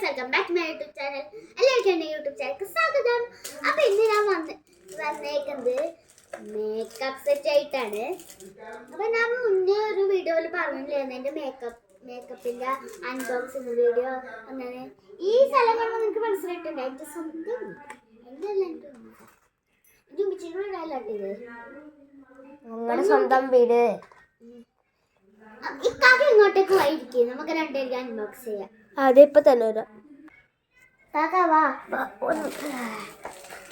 Welcome back to my YouTube channel. എല്ലാവർക്കും എൻ്റെ YouTube ചാനലിലേക്ക് സ്വാഗതം. അപ്പോൾ ഇന്ന് ഞാൻ വന്നേക്കുന്നത് മേക്കപ്പ് സെറ്റ് ആയിട്ടാണ്. അപ്പോൾ ഞാൻ മുന്നേ ഒരു വീഡിയോയിൽ പറഞ്ഞില്ലായിരുന്നു എൻ്റെ മേക്കപ്പിൻ്റെ അൺബോക്സിങ് വീഡിയോ എന്നാണ്. ഈ സ്ഥലം കാണുമ്പോൾ നിങ്ങൾക്ക് മനസ്സിലായിട്ടുണ്ട് എൻ്റെ സ്വന്തം എൻ്റെ ഞങ്ങളുടെ സ്വന്തം വീട്. ഇക്കാക്ക് ഇങ്ങോട്ടേക്ക് പോയിരിക്കും. നമുക്ക് രണ്ടുപേർക്ക് അൺബോക്സ് ചെയ്യാം. അതിപ്പോ തന്നെ വരാം. വാ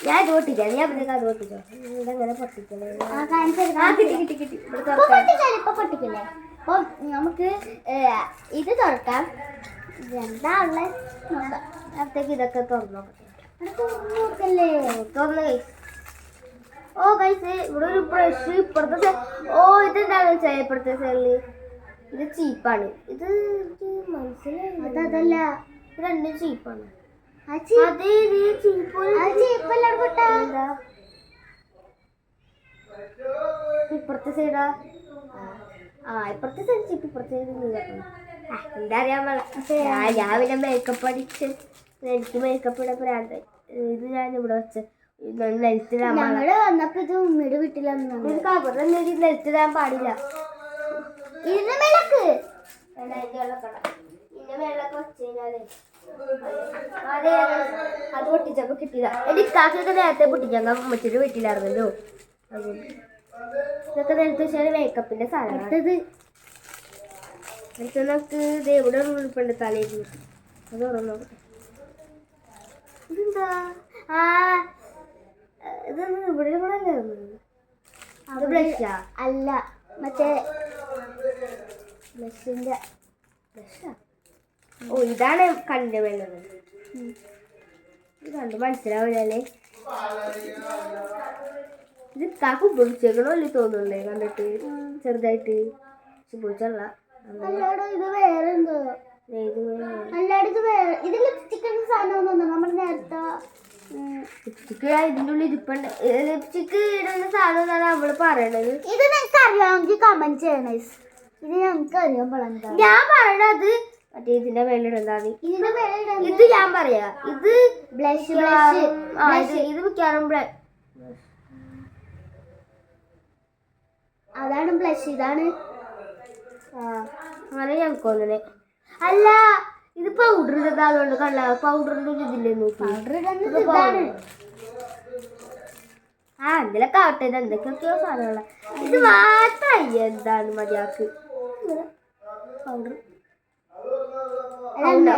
ഞാൻ അത് പൊട്ടിക്കാം. ഞാൻ പിന്നെ അത് പൊട്ടിച്ചോ. ഇങ്ങനെ പൊട്ടിക്കല്ലേ? ഇപ്പൊ പൊട്ടിക്കില്ലേ? അപ്പൊ നമുക്ക് ഇത് തുറക്കാം. എന്താ ഉള്ളത് നോക്കാം. അത്തേക്ക് ഇതൊക്കെ തുറന്നു നോക്കല്ലേ? തുറന്നു. ഓ കൈസ്, ഇവിടെ ഒരു ബ്രഷ് ഇപ്പുറത്തെ. ഓ ഇതെന്താണെന്ന് വെച്ചാൽ ഇപ്പുറത്തെ സൈഡില് ഇത് ചീപ്പാണ്. ഇത് മനസ്സിലായി. അതല്ല, ഇത് രണ്ടും ചീപ്പാണ്. ഇപ്പുറത്തെ സൈഡാ. ഇപ്പുറത്തെ സൈഡ് ചീപ്പ്, ഇപ്പുറത്തെ സൈഡ് നീക്കണം. എന്താ അറിയാൻ പാടില്ല. ഞാൻ പിന്നെ മേക്കപ്പ് അടിച്ച് എനിക്ക് മേക്കപ്പ് ഇടാൻ പ്രാന്ത്. ഇത് ഞാൻ ഇവിടെ വെച്ച ഞങ്ങള് വന്നപ്പോ ഇത് ഉമ്മയുടെ വീട്ടിലാണ്. നെൽത്തിടാൻ പാടില്ല. ഇതിന്റെ മേലക്ക് ഇതിന്റെ മേലൊക്കെ വെച്ച് കഴിഞ്ഞാലേ അത് പൊട്ടിച്ചപ്പോ കിട്ടില്ല. എന്റെ ഇക്കാക്കൊക്കെ നേരത്തെ പൊട്ടിക്കാൻ അമ്മച്ചിട്ട് വീട്ടിലായിരുന്നല്ലോ. അതുകൊണ്ട് ഇതൊക്കെ നേരത്തെ വെച്ചാൽ മേക്കപ്പിന്റെ സാധനം. അടുത്തത് നമുക്ക് ഇത് എവിടെ ഉൾപ്പെടെ തലയിരുന്നു. അത് തുറന്നു നോക്കട്ടെ. ഇതെന്താ? ഇതൊന്നും ഇവിടെ കൂടെ അത് ബ്ലഷാ? അല്ല, മറ്റേ ബ്ലഷിന്റെ ബ്ലഷാ. ഓ ഇതാണ് കണ്ണിന്റെ വേണ്ടത്. ഇത് കണ്ട് മനസ്സിലാവില്ലേ? ഇത് കാക്ക് ഉപയോഗിച്ചേക്കണോ അല്ലേ തോന്നുന്നുള്ളേ കണ്ടിട്ട്. ചെറുതായിട്ട് ഉപയോഗിച്ചല്ല. ഇത് വേറെ എന്തോ. അല്ലാണ്ട് വേറെ. ഇത് ലിപ്സ്റ്റിക് സാധനം നമ്മുടെ നേരത്തെ ലിപ്സ്റ്റിക്ക് ഇതിൻ്റെ ഉള്ളിൽ ഇരിപ്പുണ്ട്. ലിപ്സ്റ്റിക്ക് ഇടുന്ന സാധനം എന്നാണ് അവള് പറയണത്. ഇത് നിങ്ങൾക്ക് അറിയാമെങ്കിൽ കമന്റ് ചെയ്യണേ. ഇത് ഞങ്ങൾക്ക് അറിയാൻ പാടില്ല. ഞാൻ പറയണത് മറ്റേ ഇതിന്റെ മേലിടുന്നതാണ്. ഇതിന്റെ മേലിടുന്നത് ഇത് ഞാൻ പറയാ. ഇത് ബ്ലഷ്. ഇത് മിക്കാറും അതാണ് ബ്ലഷ്. ഇതാണ് അങ്ങനെ ഞങ്ങൾക്ക് തോന്നണേ. അല്ല, ഇത് പൗഡർ ഇടുന്നതുകൊണ്ട് കണ്ട പൗഡറിന്റെ ഇതില്ലേ നോക്കി. എന്തിലൊക്കെ ആവട്ടെ. ഇത് എന്തൊക്കെയൊക്കെയോ സാധനങ്ങളാണ്. ഇത് മാത്രമായി എന്താണ് മതിയാക്ക്. പൗഡർ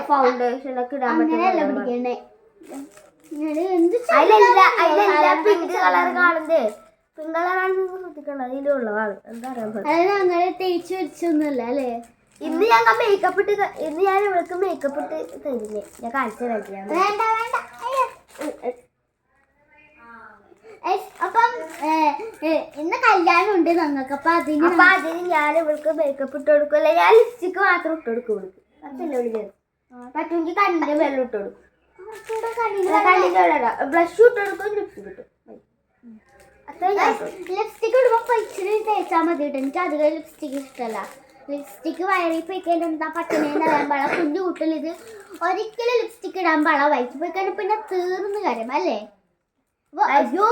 ഫൗണ്ടേഷൻ ഒക്കെ ഇടാൻ പറ്റും. അതിലെല്ലാം പിങ്ക് കളർ കാണുന്നേ. പിങ്ക് കളറാണ് ശ്രദ്ധിക്കണം. അതിലുള്ളതാണ്. എന്താ പറയാ, അങ്ങനെ തേച്ച് വെച്ചൊന്നുമല്ല അല്ലേ? ഇന്ന് ഞങ്ങൾ മേക്കപ്പ് ഇട്ട് ഇന്ന് ഞാൻ ഇവൾക്ക് മേക്കപ്പ് ഇട്ട് തരുന്നേ. ഞാൻ കാണിച്ചു തരാം. അപ്പം ഇന്ന് കല്യാണം ഉണ്ട് ഞങ്ങൾക്ക്. അപ്പൊ അതിന് ഞാൻ ഇവൾക്ക് മേക്കപ്പ് ഇട്ട് കൊടുക്കും. ഞാൻ ലിപ്സ്റ്റിക്ക് മാത്രം ഇട്ട് കൊടുക്കും. ഇവൾക്ക് പറ്റുമെങ്കിൽ കണ്ണിന്റെ വെള്ളം ഇട്ട് കൊടുക്കും. ബ്ലഷ് ഇട്ട് കൊടുക്കും, ലിപ്സ്റ്റിക് ഇട്ടു. ലിപ്സ്റ്റിക് ഇടുമ്പോ ഇച്ചിരി തേച്ചാൽ മതി കേട്ടോ. എനിക്ക് അധികം ലിപ്സ്റ്റിക് ഇഷ്ടമല്ല. ലിപ്സ്റ്റിക്ക് വയറിൽ പോയിക്കഴിഞ്ഞാൽ എന്താ പറ്റുന്നതെന്ന് അറിയാൻ പാടാ. കുഞ്ഞു കുട്ടിൽ ഇത് ഒരിക്കലും ലിപ്സ്റ്റിക്ക് ഇടാൻ പാടാ. വയറ്റിൽ പോയി കഴിഞ്ഞാൽ പിന്നെ തീർന്നു കാര്യം അല്ലേ? അയ്യോ,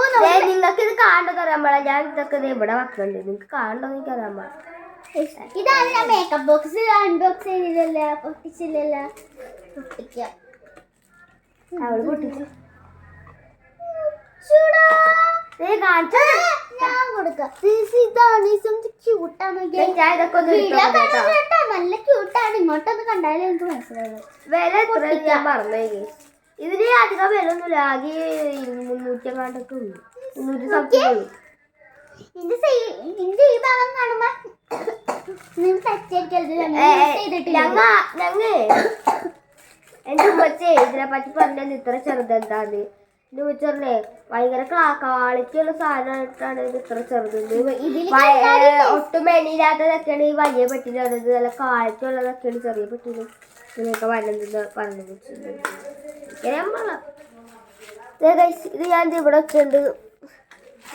നിങ്ങൾക്ക് ഇത് കാണുന്നത് അറിയാൻ പാടാ. ഞാൻ ഇതൊക്കെ ഇവിടെ വെക്കണ്ട്. നിങ്ങൾക്ക് കാണുന്നത് എനിക്ക് അറിയാൻ പാടാ. ഇതാണ് ഞാൻ മേക്കപ്പ് ബോക്സ് അൺബോക്സ് ചെയ്തില്ലല്ലോ, പൊട്ടിച്ചില്ലല്ലോ. പൊട്ടിക്കാം. അവള് പൊട്ടിച്ചു. ഞാൻ കൊടുക്കാം. നല്ല ക്യൂട്ടാണ്. ഇങ്ങോട്ടൊന്ന് കണ്ടാലേ എനിക്ക് മനസ്സിലാവുള്ളൂ. വില എത്ര ഞാൻ പറഞ്ഞേ. ഇതിന് അധികം വില ഒന്നുമില്ല. ആകെ 300 ഉണ്ട്. 300 സംതിങ് ഉള്ളൂ. ഇതിന്റെ ഈ ഭാഗം കാണുമ്പോ എന്റെ ഉമ്മച്ചേ ഇതിനെ പറ്റി പറഞ്ഞത് ഇത്ര ചെറുതെന്താന്ന്. എന്റെ ഉമ്മച്ച പറഞ്ഞേ ഭയങ്കര ക്വാളിറ്റിയുള്ള സാധനമായിട്ടാണ് ഇത് ഇത്ര ചെറുത്. ഒട്ടും മെനിയില്ലാത്തതൊക്കെയാണ് ഈ വലിയ പെട്ടിയിലാണ്. നല്ല ക്വാളിറ്റി ഉള്ളതൊക്കെയാണ് ചെറിയ പെട്ടിയിലും ഇതിനൊക്കെ വരുന്നത് പറഞ്ഞു വെച്ചിട്ടുണ്ട്. ഇത് ഞാൻ ഇവിടെ വെച്ചിട്ടുണ്ട്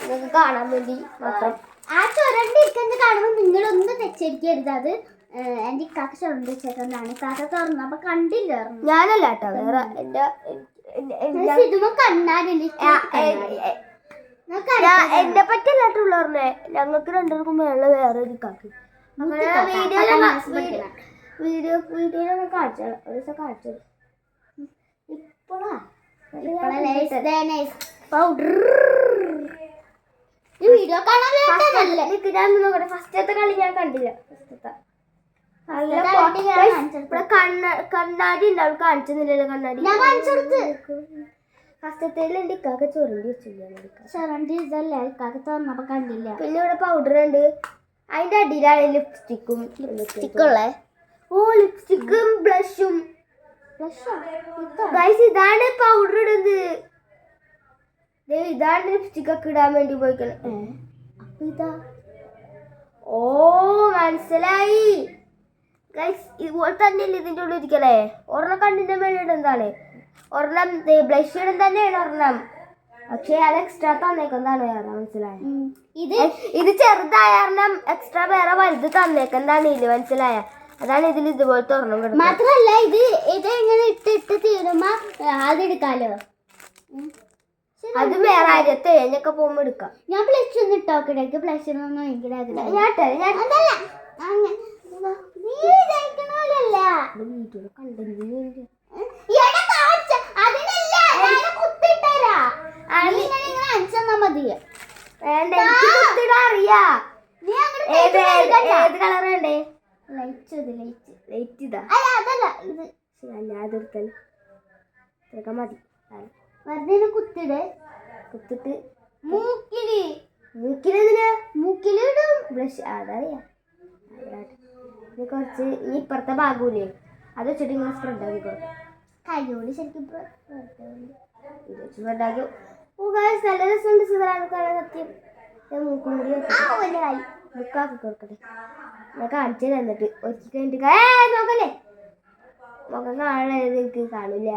നിങ്ങൾക്ക് കാണാൻ വേണ്ടി മാത്രം. ആ ചുരണ്ടിരിക്കുന്നത് കാണുമ്പോൾ നിങ്ങളൊന്നും തെറ്റിദ്ധരിക്കരുത്. അത് എന്റെ ഇക്കാക്ക് ചുരുണ്ടി വെച്ചേക്കൊണ്ടാണ്. കാക്ക തുറന്നപ്പോ കണ്ടില്ലായിരുന്നു. ഞാനല്ല കേട്ടോ, വേറെ ഇതുമ്പോ കണ്ണാടിണ്ട്. എന്നെ പറ്റില്ലാട്ടുള്ള പറഞ്ഞേ. ഞങ്ങൾക്ക് രണ്ടുപേർക്കും മേളില് വേറെ ഒരു കാക്ക് വീഡിയോയിലൊക്കെ കാണിച്ചത് ഒരു ദിവസം കാണിച്ചത്. ഈ വീഡിയോ കാണാൻ നോക്കട്ടെ. ഫസ്റ്റത്തെ കളി ഞാൻ കണ്ടില്ല. കണ്ണാടി ഉണ്ടാവും. കാണിച്ചെന്നില്ലല്ലോ കണ്ണാടി. ഫസ്റ്റത്തേൽ എന്റെ ഇക്കാക്ക് ചുരുണ്ടി വെച്ചില്ല. തുറന്നപ്പോ കണ്ടില്ല. പിന്നെ ഇവിടെ പൗഡർ ഉണ്ട്. അതിന്റെ അടിയിലാണ് ലിപ്സ്റ്റിക്കും. ഓ ലിപ്സ്റ്റിക്കും ബ്ലഷും. ഇതാണ് പൗഡർ ഇടുന്നത്. ഇതാണ് ലിപ്സ്റ്റിക് ഒക്കെ ഇടാൻ വേണ്ടി പോയിക്കണേ. ഇതാ ഓ മനസ്സിലായി. ഇതുപോലെ തന്നെയല്ലേ ഇതിന്റെ ഉള്ളിൽ ഇരിക്കലേ. ഒരെണ്ണം കണ്ണിന്റെ മേലെ ഇടുന്നതാണ്, ഒരെണ്ണം ബ്ലഷ് ഇടുന്ന തന്നെയാണ് ഒരെണ്ണം. പക്ഷെ അത് എക്സ്ട്രാ തന്നേക്കുന്നതാണ് വേറെ. മനസ്സിലായ? ഇത് ചെറുതായ കാരണം എക്സ്ട്രാ വേറെ വലുത് തന്നേക്കുന്നതാണ്. ഇത് മനസ്സിലായ? അതാണ് ഇതിൽ ഇതുപോലത്തെ ഒരെണ്ണം കിട്ടുന്നത്. മാത്രല്ല ഇത് ഇങ്ങനെ ഇട്ട് തീരുമ്പോ അതെടുക്കാലോ. അത് വേറെ ആര്യത്തെ എന്നൊക്കെ പോകുമ്പോ എടുക്കാം. ഞാൻ പ്ലസ് ഒന്ന് ഇട്ടോക്കിടക്ക്. പ്ലസ് ഒന്നും ഭയങ്കര അറിയാ. ഏത് കളർ വേണ്ടേ? ലൈറ്റ് ഇതാ. ഞാനെടുത്തൽ മതി. വെറുതെ കുത്തിട്. കുത്തിട്ട് മൂക്കിലെന്തിനാ? മൂക്കിലിടും ബ്ലഷ്. അതറിയാം. കുറച്ച് ഈ ഇപ്പുറത്തെ ഭാഗൂലേ അത് വെച്ചിട്ട് ഇങ്ങനെ സ്പ്രെഡ് ആക്കി കൊടുക്കും. കയ്യോട് ശരിക്കും സ്പ്രെഡ് ആക്കി. നല്ല രസമുണ്ട് സുധാരണക്കാണ് സത്യം. ഞാൻ മൂക്കും കൂടി മുക്കാക്കി കൊടുക്കട്ടെ. ഞാൻ കാണിച്ചു തന്നിട്ട് ഒരിക്കൽ കഴിഞ്ഞിട്ട് നോക്കല്ലേ. മുഖം കാണാനത് എനിക്ക് കാണില്ല.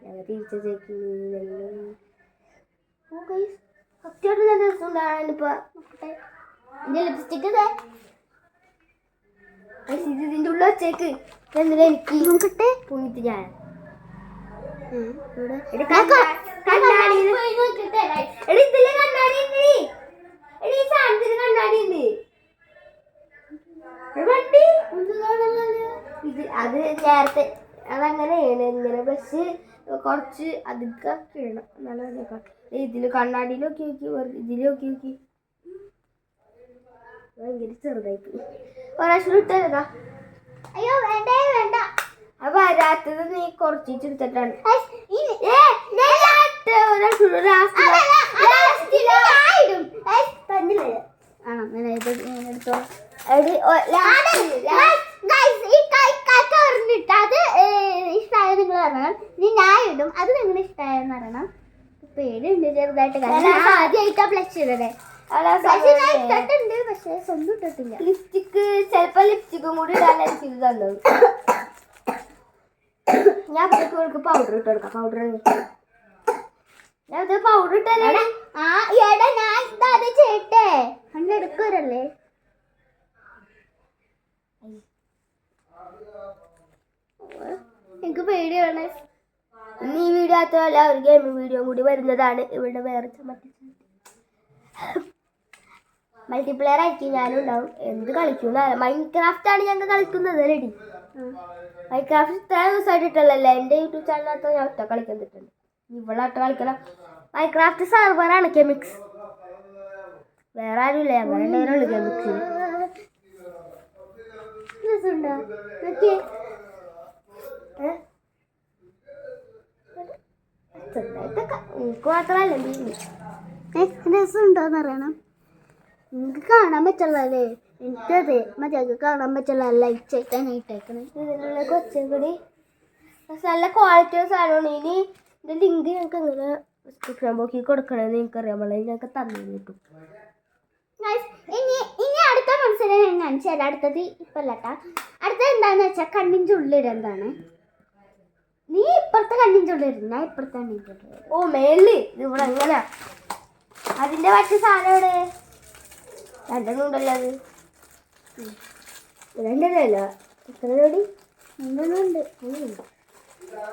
ഞങ്ങൾ തിരിച്ചു സത്യമായിട്ട് നല്ല രസം കാണാനിപ്പോ. ലിപ്സ്റ്റിക് ഇതിന്റെ ഉള്ള വെച്ചേക്ക്. എന്തിനാ എനിക്ക് നോക്കട്ടെ പോയിട്ട് ഞാൻ കണ്ണാടി ഇത് അത് നേരത്തെ അതങ്ങനെയാണ്. ഇങ്ങനെ ബ്ലഷ് കുറച്ച് അധികം ഇടണം. നല്ല ഇതില് കണ്ണാടിയിൽ നോക്കി നോക്കി ഇതിൽ നോക്കി നോക്കി ഭയങ്കര ചെറുതായിട്ട് ഒരാഴ്ച ഇട്ടേക്കാ. അയ്യോ വേണ്ടേ വേണ്ട. അപ്പൊ വരാത്തത് നീ കുറച്ചിട്ടെടുത്തിട്ടാണ്. നിങ്ങൾ പറയണം. ഇനി ഞാൻ ഇടും. അത് നിങ്ങൾ ഇഷ്ടമായെന്ന് പറയണം. പേടിയുണ്ട് ചെറുതായിട്ട്. ആദ്യമായിട്ടാ പ്ലസ് ഇടണേ. ഇട്ടിട്ടുണ്ട് പക്ഷെ സ്വന്തം ഇട്ടിട്ടില്ല. ലിപ്സ്റ്റിക്ക് ചിലപ്പോ ലിപ്സ്റ്റിക്കും കൂടി ഇടാനായിരിക്കും ഇത് തന്നത്. ഞാൻ പൗഡർ ഇട്ട് കൊടുക്കാം. പൗഡർ ഞാൻ പൗഡർ ഇട്ടല്ലേ. ഞാൻ ഇതാദ്യം ചെയ്യട്ടെ. അങ്ങനെ എടുക്കൂരല്ലേ. എനിക്ക് പേടിയാണ്. ഇനി ഈ വീഡിയോ മാത്രമല്ല ഒരു ഗെയിമിംഗ് വീഡിയോ കൂടി വരുന്നതാണ്. ഇവിടെ വേറെ മൾട്ടിപ്ലെയർ ആയിരിക്കും ഞാനും ഉണ്ടാവും. എന്ത് കളിക്കുന്ന മൈൻക്രാഫ്റ്റ് ആണ് ഞങ്ങൾ കളിക്കുന്നത്. റെഡി മൈൻക്രാഫ്റ്റ് ഇത്ര ദിവസമായിട്ടിട്ടല്ലേ. എൻ്റെ യൂട്യൂബ് ചാനലിനകത്ത് ഞാൻ ഒറ്റ കളിക്കുന്നിട്ടുണ്ട്. ഇവിടെ ഒറ്റ കളിക്കണം. മൈൻക്രാഫ്റ്റ് സർവറാണ് കെമിക്സ്. വേറെ ആരുമില്ല. അങ്ങനെ ഉള്ളു കെമിക്സിന്. എനിക്ക് മാത്രമല്ല രസമുണ്ടോന്ന് അറിയണം. നിങ്ങൾക്ക് കാണാൻ പറ്റുള്ളല്ലേ. എനിക്കത് മതിയാക്ക് കാണാൻ പറ്റുള്ള ലൈറ്റ് ആയിട്ടാണ് ഇട്ടേക്കണേ. ഇതിനുള്ള കൊച്ചുകൂടി നല്ല ക്വാളിറ്റി സാധനമാണ്. ഇനി ഇതിൻ്റെ ലിങ്ക് ഞങ്ങൾക്ക് എങ്ങനെ ഡിസ്ക്രിപ്ഷൻ ബോക്സിൽ കൊടുക്കണമെന്ന് എനിക്കറിയാൻ പാടില്ല. ഞങ്ങൾക്ക് തന്നു കിട്ടും. ഇനി അടുത്ത മനസ്സിലായി ഞാൻ കാണിച്ചു തരാം. അടുത്തത് ഇപ്പം അല്ലട്ടാ. അടുത്തത് എന്താന്ന് വെച്ചാൽ കണ്ണിൻ്റെ ഉള്ളിടുന്നതാണ്. നീ ഇപ്പുറത്തെ കണ്ണിൻ്റെ ഉള്ളിടും. ഞാൻ ഇപ്പുറത്തെ കണ്ണിൻ്റെ ഉള്ളിൽ. ഓ മേളില് ഇവിടെ എങ്ങനെയാ അതിൻ്റെ മറ്റു സാധനം ഇവിടെ രണ്ടെണ്ണം ഉണ്ടല്ലോ. അത് രണ്ടെണ്ണമല്ല എത്ര ജോഡി? 3 ഉണ്ട്.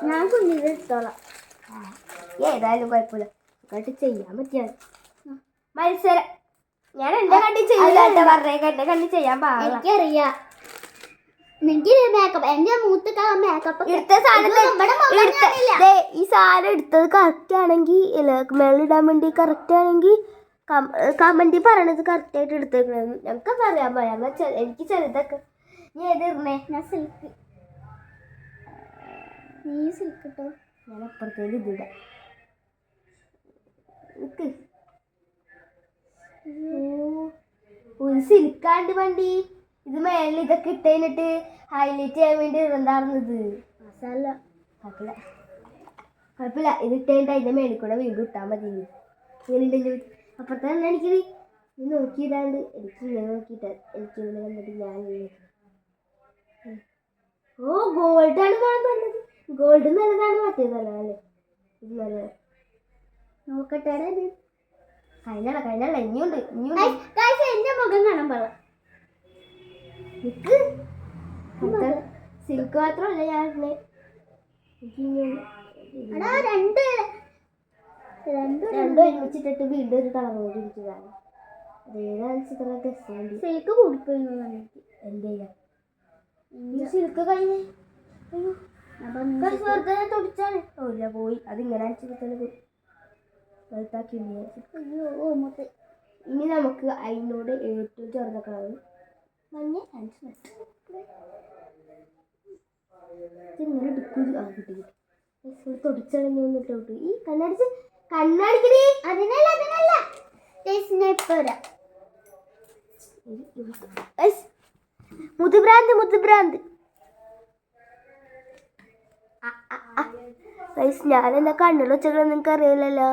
ഞാൻ കുഞ്ഞിത് എടുത്തോളാം. ഏതായാലും കുഴപ്പമില്ല, എന്നിട്ട് ചെയ്യാൻ പറ്റിയാണ് മത്സരം. ഞാൻ എന്റെ കണ്ടി ചെയ്യില്ല പറഞ്ഞേക്ക, എന്റെ കണ്ടി ചെയ്യാൻ പാടില്ല. എനിക്കറിയാം എനിക്ക് മേക്കപ്പ്, എന്റെ മൂത്ത് മേക്കപ്പ് എടുത്ത സാധനം ഈ സാധനം എടുത്തത് കറക്റ്റ് ആണെങ്കിൽ മേളിടാൻ വേണ്ടി കറക്റ്റ് ആണെങ്കിൽ കമന്റി പറയണത് കറക്റ്റ് ആയിട്ട് എടുത്തേക്കണത് ഞങ്ങൾക്ക് അറിയാൻ പറയാം. എനിക്ക് ചെറുതൊക്കെ നീ ഏത് ഇടണേ? ഞാൻ സിൽക്ക്. നീ സിൽക്ക് ഇട്ടോ? ഞാൻ അപ്പുറത്തേക്ക് ഇതിടാം. ഒരു സിൽക്കാണ്ട് വണ്ടി ഇത് മേളിൽ ഇതൊക്കെ ഇട്ടേന്നിട്ട് ഹൈലൈറ്റ് ചെയ്യാൻ വേണ്ടി എന്താണെന്നത് മസാല. കുഴപ്പമില്ല കുഴപ്പമില്ല, ഇത് ഇട്ടേണ്ട അതിന്റെ മേളിൽ കൂടെ വീണ്ടും ഇട്ടാൽ മതി. ഇങ്ങനെ അപ്പുറത്തെ തന്നെ എനിക്ക് നീ നോക്കിയിടാണ്ട് എനിക്ക് ഇങ്ങനെ നോക്കിയിട്ട എനിക്ക് ഇങ്ങനെ കണ്ടിട്ട് ഞാൻ ഓ ഗോൾഡാണ് പറഞ്ഞത്. ഗോൾഡ് നല്ലതാണ്, മറ്റേത് നല്ലതല്ലേ? ഇത് നല്ലത്. നോക്കട്ടെ. കഴിഞ്ഞല്ല ഇനിയുണ്ട്. എന്റെ മുഖം കാണാൻ പറ. സിൽക്ക് മാത്രമല്ല ഞാൻ രണ്ടും ഒരുമിച്ചിട്ടിട്ട് വീണ്ടും ഒരു കളർ കൂടി ഇരിക്കുന്നതാണ്. സിൽക്ക് കൂടിപ്പോയി. എന്റെ സിൽക്ക് കഴിഞ്ഞേ തുടിച്ചാണ് ഇല്ല പോയി. അതിങ്ങനെ അടിച്ചിട്ട് ഇനി നമുക്ക് അതിനോട് ഏറ്റവും ചെറുത കളർ മഞ്ഞ ഇങ്ങനെ എടുക്കും. തൊടിച്ചടങ്ങി വന്നിട്ട് ഈ കണ്ണടിക്കണേ. അതിനല്ല മുതുഭ്രാന്ത് ഞാനെന്താ കണ്ണുള്ള വെച്ചത് നിങ്ങൾക്ക് അറിയില്ലല്ലോ.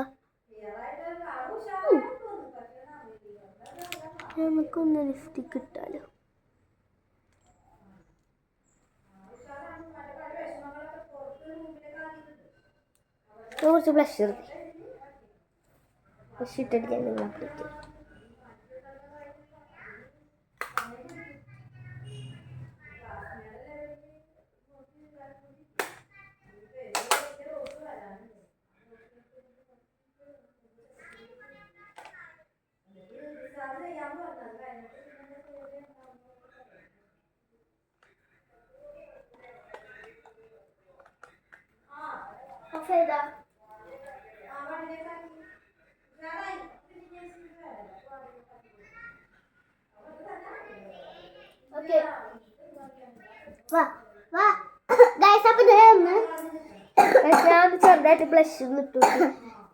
നമുക്കൊന്ന് ലിപ്സ്റ്റിക് ഇട്ടാലോ? കുറച്ച് ബ്ലഷ് ഇട്ടിട്ട് ഞാൻ നിങ്ങൾ അപ്ഡേറ്റ് ഞാൻ ചെറുതായിട്ട് ബ്ലഷ് ഇട്ടു.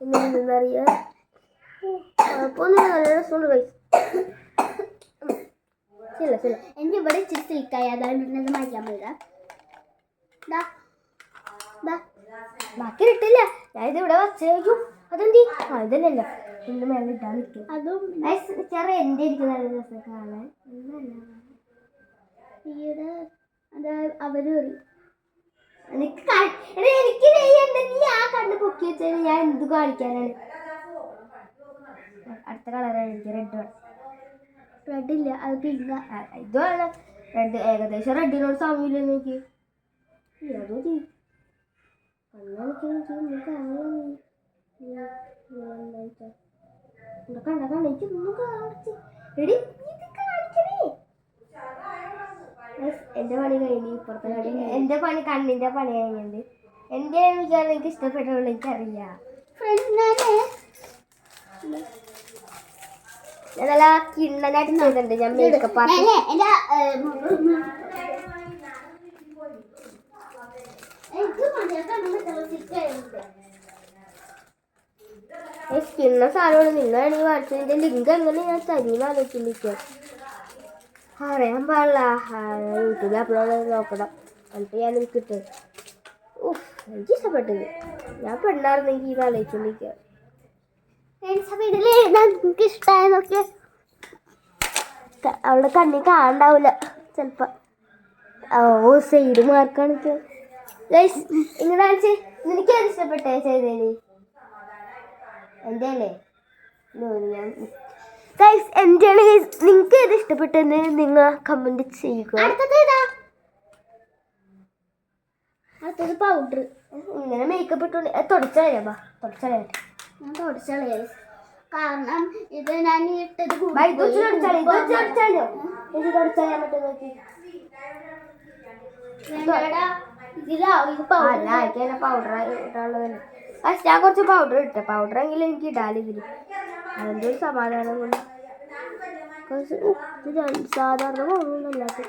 എന്നറിയാം നല്ല രസമുണ്ട് കൈ. എന്റെ ഇവിടെ ഇച്ചിരി സിൽക്കായി, അതാണ് മാറ്റാൻ പോയതാ. ബാക്കി ഇട്ടില്ല, ഞാൻ ഇത് ഇവിടെ വച്ചു. അതെന്തി ഇതല്ലല്ലോ എന്റെ മേലെ ഇട്ടാൻ നിൽക്കും. അതും ചെറിയ എന്റെ ഇരിക്കുന്ന നല്ല രസം കാണാൻ. ഈയിടെ അവര് എനിക്ക് ആ കണ്ണ് പൊക്കി വെച്ചാൽ ഞാൻ എന്ത് കാണിക്കാനാണ്? അടുത്ത കളറാണ് എനിക്ക് റെഡ് ഇല്ല, അത് പിങ്ക. ഇതാണ് റെഡ്, ഏകദേശം റെഡിനോട് സമയമില്ല നോക്കി. അതോ എന്റെ പണി കഴിഞ്ഞ് ഇപ്പുറത്തെ പണി, എന്റെ പണി കണ്ണിന്റെ പണി കഴിഞ്ഞുണ്ട്. എന്റെ വിചാരം എനിക്ക് ഇഷ്ടപ്പെട്ടുള്ളൂ, എനിക്കറിയാം. ഞാൻ നല്ല കിണ്ണനായിട്ട് ചെയ്തിട്ടുണ്ട്. ഞാൻ മേക്കപ്പ് കിണ്ണ സാധനമാണ്. നിങ്ങളാണെങ്കിൽ വാട്സപ്പിന്റെ ലിങ്ക് എങ്ങനെ ഞാൻ തരുമെന്ന് ആലോചിച്ചിരിക്കുക. അറിയാൻ പാടില്ല, യൂട്യൂബിൽ അപ്ലോഡ് ചെയ്ത് നോക്കണം. എന്നിട്ട് ഞാൻ എനിക്ക് കിട്ടും. എനിക്ക് ഇഷ്ടപ്പെട്ടത്. ഞാൻ പെണ്ണായിരുന്നെങ്കിൽ ഇത് ആലോചിച്ചോണ്ടിരിക്കുക. എനിക്ക് ഇഷ്ടമായെന്നൊക്കെ അവിടെ കണ്ണി കാണണ്ടാവില്ല ചിലപ്പോ. ഓ സൈഡ് മാർക്കാണ് ഇങ്ങനെ കാണിച്ച്. നിനക്ക് അത് ഇഷ്ടപ്പെട്ടേ ചെയ്തേല്? എൻ്റെ അല്ലേ എൻ്റെ ആണ്. നിങ്ങൾക്ക് ഏത് ഇഷ്ടപ്പെട്ടെന്ന് നിങ്ങൾ കമന്റ് ചെയ്യുക. അടുത്തത് പൗഡർ. ഇങ്ങനെ മേക്കപ്പ് ഇട്ടു തുടച്ചറിയാം തുടച്ചറിയാട്ടെ. ഞാൻ തുടച്ചളേ കാരണം ഇത് ഞാൻ ഇട്ടത് തുടച്ചറിയാൻ പറ്റും നോക്കി. പൗഡർ ഇട്ടാനുള്ളതല്ലേ. പക്ഷെ ഞാൻ കുറച്ച് പൗഡർ ഇട്ട പൗഡർ എങ്കിലും എനിക്ക് ഇടാൻ ഇതിൽ അതിൻ്റെ ഒരു സമാധാനം കൊണ്ട്. സാധാരണ പൗഡറൊന്നുമല്ലാത്ത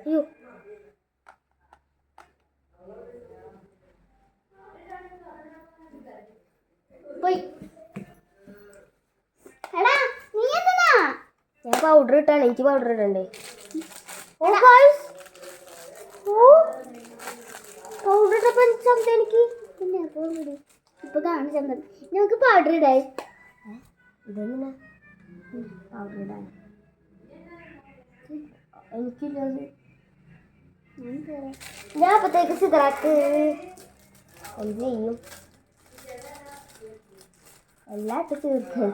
അയ്യോ പോയി. എടാ നീ എന്തിനാ? ഞാൻ പൗഡർ ഇട്ടാണ്. എനിക്ക് പൗഡർ ഇടണ്ടേ? പൗഡർ ഇട്ടപ്പോൾ എനിക്ക് പിന്നെ ഇപ്പൊ കാണിച്ചാൽ മതി. നമുക്ക് പൗഡർ ഇടായി. ഇതെങ്ങനെ പൗഡർ ഇടാൻ എനിക്കില്ലത്. ഞാൻ അപ്പത്തേക്ക് സിഗറാക്ക് എന്ത് ചെയ്യും? എല്ലാം ഇട്ട് തീർക്കും.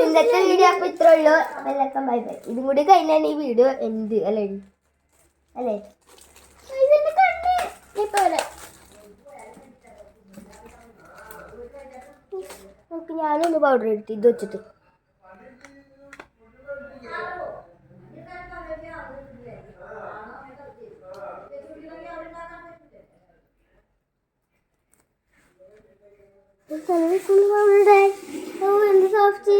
ഇന്നത്തെ വീഡിയോ അപ്പൊ ഇത്ര ഉള്ളൂ. എല്ലാവർക്കും ബൈ ബൈ. ഇതും കൂടി കഴിഞ്ഞാണ് ഈ വീഡിയോ എന്ത് അല്ലേ അല്ലേ? നമുക്ക് ഞാനൊന്ന് പൗഡർ എടുത്ത് ഇത് വെച്ചിട്ട് എന്ത് സോഫ്റ്റ്.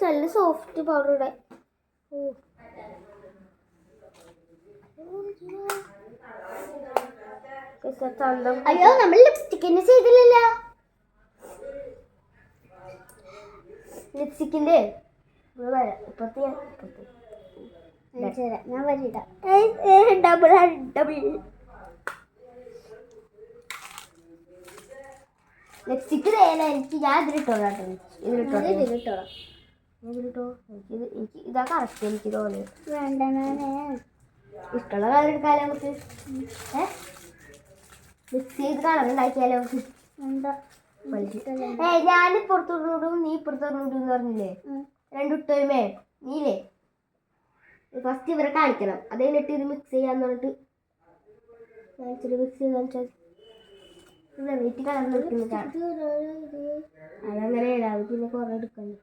നല്ല സോഫ്റ്റ് പൗഡർ ഇടാൻ. അയ്യോ നമ്മൾ ലിപ്സ്റ്റിക്കിന്റെ ചെയ്തില്ലല്ലോ. ലിപ്സ്റ്റിക്കിന്റെ ഞാൻ വരിടാം. ഡബിൾ ഡബിൾ ലിപ്സ്റ്റിക്ക് എനിക്ക് ഞാൻ ഇതിലിട്ടോളാം. ഇതിലിട്ടോളാം. ഇതിലിട്ടോ. എനിക്ക് ഇതാ കറക്റ്റ് എനിക്ക് തോന്നി. വേണ്ട ഇഷ്ടമുള്ള കളർ എടുക്കാലോ നമുക്ക്. മിക്സ് ചെയ്ത് കളർ ഉണ്ടാക്കിയാലോ നമുക്ക്. ഞാൻ ഇപ്പുറത്തോടും നീ ഇപ്പുറത്തോടും എന്ന് പറഞ്ഞില്ലേ? രണ്ടിട്ടൊരുമേ നീലേ ഫസ്റ്റ് ഇവരെ കാണിക്കണം. അത് കഴിഞ്ഞിട്ട് ഇത് മിക്സ് ചെയ്യാന്ന് പറഞ്ഞിട്ട് മിക്സ് ചെയ്താൽ വെറൈറ്റി കളർ എടുക്കുന്നതാണ്. അതങ്ങനെയല്ല. അത് പിന്നെ കുറെ എടുക്കണ്ട.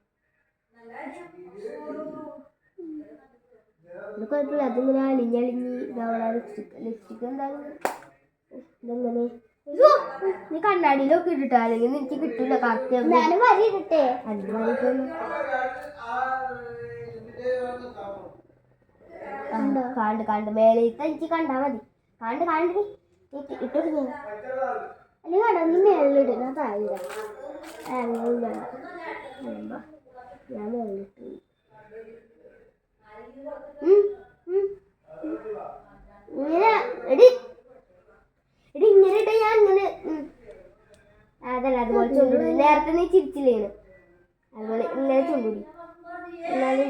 ഇത് കുഴപ്പമില്ല. അതിങ്ങനെ അലിഞ്ഞളിഞ്ഞ് ഇതാവണ ലിപ്സ്റ്റിക്ക് എന്തായാലും ഇതെങ്ങനെ നീ കണ്ണാടിയിലൊക്കെ ഇട്ടിട്ടാ അല്ലെങ്കിൽ എനിക്ക് കിട്ടൂല കറക്റ്റ്. കാണ്ട് കാണ്ട് മേളത്തെ എനിക്ക് കണ്ടാ മതി. കാണ്ട് കാണ്ട് ഇട്ടോട്ട് ഞാൻ അല്ലെങ്കിൽ കടാ നീ മേളിലിടുന്ന താഴെ ഞാൻ മേളിലിട്ട് ഇങ്ങനെ എടി എടി ഇങ്ങനെ ഇട്ട ഞാൻ ഇങ്ങനെ അതല്ല അതുപോലെ ചുണ്ടുടി. നേരത്തെ നീ ചിരിച്ചില്ലേ അതുപോലെ ഇങ്ങനെ ചുണ്ടുടി. എന്നാലും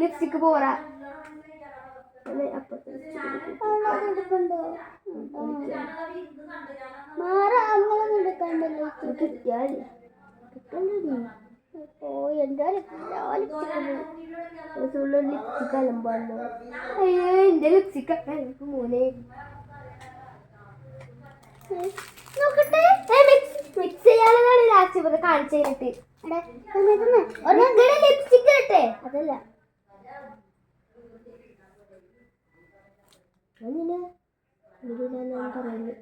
ലിപ്സ്റ്റിക്ക് പോരാ. കിട്ടിയാൽ ലിപ്സ്റ്റിക്ക് അലമ്പാണോ? അയ്യോ എന്റെ ലിപ്സ്റ്റിക്ക് മോനെ മിക്സ് ചെയ്യാനാണ് ലാസ്റ്റ് ഇവിടെ കാണിച്ചു കഴിഞ്ഞിട്ട് ലിപ്സ്റ്റിക്ക് ഇട്ടെ. അതല്ല ഞാൻ പറയുന്നത്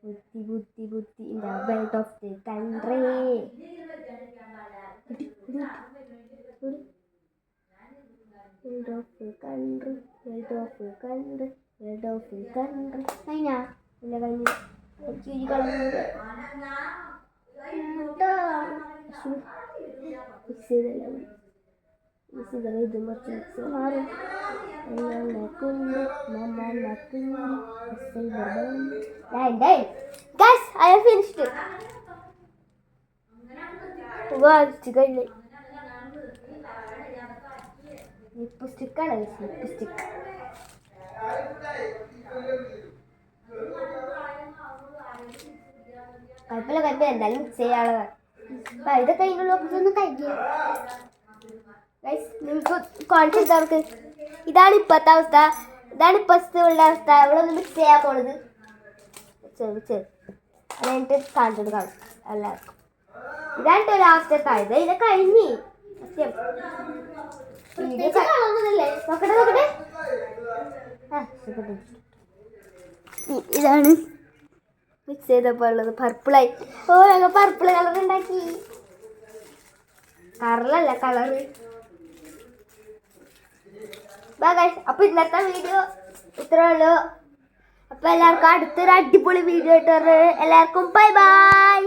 ബുദ്ധി ബുദ്ധി ബുദ്ധി in the belt of the country. World of the country, world of the country, world of the country. Ayna, ini kan cuci kalau muda. Isi dalam itu macam semaru. Ayam nakundi, mama nakundi, asal berbang. Dai, guys, I have finished it. Wow, chicken. ലിപ്സ്റ്റിക്കാണ് lipstick. കുഴപ്പമില്ല എന്തായാലും mix ചെയ്യാനുള്ളത്. അപ്പം ഇതൊക്കെ അതിനുള്ളൊക്കെ കഴിക്കും. നിങ്ങൾക്ക് കാണിച്ചെടുത്തവർക്ക് ഇതാണ് ഇപ്പോഴത്തെ അവസ്ഥ, ഇതാണ് ഇപ്പോഴത്തെ ഉള്ള അവസ്ഥ. ഇവിടെ ഒന്ന് മിക്സ് ചെയ്യാൻ പോണത് ചെറു അതിനായിട്ട് കാണിച്ചെടുക്കാം എല്ലാവർക്കും. ഇതാണ് ലാസ്റ്റത്തെ ആയത്. ഇത് കഴിഞ്ഞ് സത്യം നോക്കട്ടെ. ഇതാണ് മിക്സ് ചെയ്തപ്പോൾ ഉള്ളത് പർപ്പിളായി. ഓ ഞങ്ങൾ പർപ്പിൾ കളർ ഉണ്ടാക്കി. കളറല്ല കളറ്. അപ്പൊ ഇന്നത്തെ വീഡിയോ ഇത്രേ ഉള്ളൂ. അപ്പൊ എല്ലാവർക്കും അടുത്തൊരു അടിപൊളി വീഡിയോ ഇട്ട് എല്ലാവർക്കും ബൈ ബൈ.